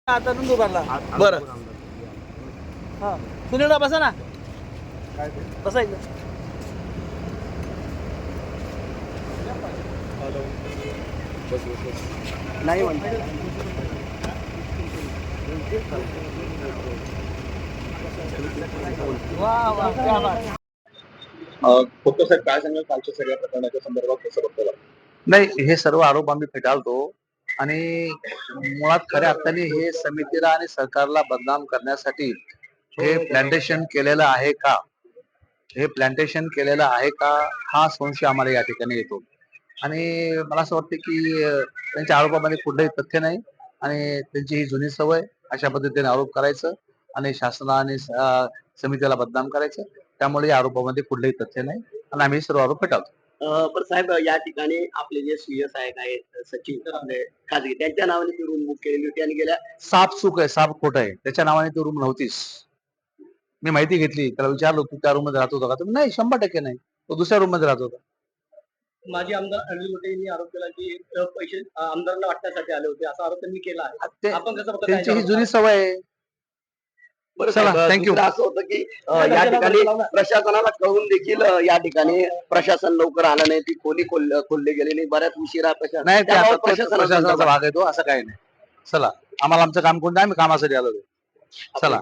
आता नंदुरबारला बरं हा सुनीलला बसा ना बसा इकडे नाही म्हणता वा वा क्या बात फक्त साहेब काय सांगाल कालच्या सगळ्या प्रकरणाच्या संदर्भात कसं बघतो? नाही, हे सर्व आरोप आम्ही फेटाळतो आणि मुळात खऱ्या अर्थाने हे समितीला आणि सरकारला बदनाम करण्यासाठी हे प्लांटेशन केलेलं आहे का, हे प्लांटेशन केलेलं आहे का हा संशय आम्हाला या ठिकाणी येतो. आणि मला असं वाटतं की त्यांच्या आरोपामध्ये कुठलंही तथ्य नाही आणि त्यांची ही जुनी सवय अशा पद्धतीने आरोप करायचं आणि शासनाने समितीला बदनाम करायचं. त्यामुळे या आरोपामध्ये कुठलंही तथ्य नाही आणि आम्ही सर्व आरोप फेटाळतो. पण साहेब या ठिकाणी आपले जे सीए साहेब आहेत सचिन आपले खाजगी त्यांच्या नावाने ती रूम बुक केलेली होती आणि गेल्या साप चूक आहे, साप खोट आहे, त्याच्या नावाने ती रूम नव्हतीच. मी माहिती घेतली, त्याला विचारलो तू त्या रूम मध्ये राहत होता का, तर नाही 100% नाही, तो दुसऱ्या रूम मध्ये राहत होता. माजी आमदार अनिल लोटे यांनी आरोप केला की पैसे आमदारांना वाटण्यासाठी आले होते असा आरोप त्यांनी केला आहे. आपण कसं बघता त्यांची ही जुनी सवय आहे. चला, थँक्यू. असं होतं की या ठिकाणी प्रशासनाला कळून देखील या ठिकाणी प्रशासन लवकर आलं नाही, ती खोली खोलली गेली नाही, बऱ्याच उशिरा नाही, ते त्याबाबत प्रशासनाचा भाग आहे तो, असं काही नाही. चला, आम्हाला आमचं काम कोणतं आहे, आम्ही कामासाठी आलो. चला.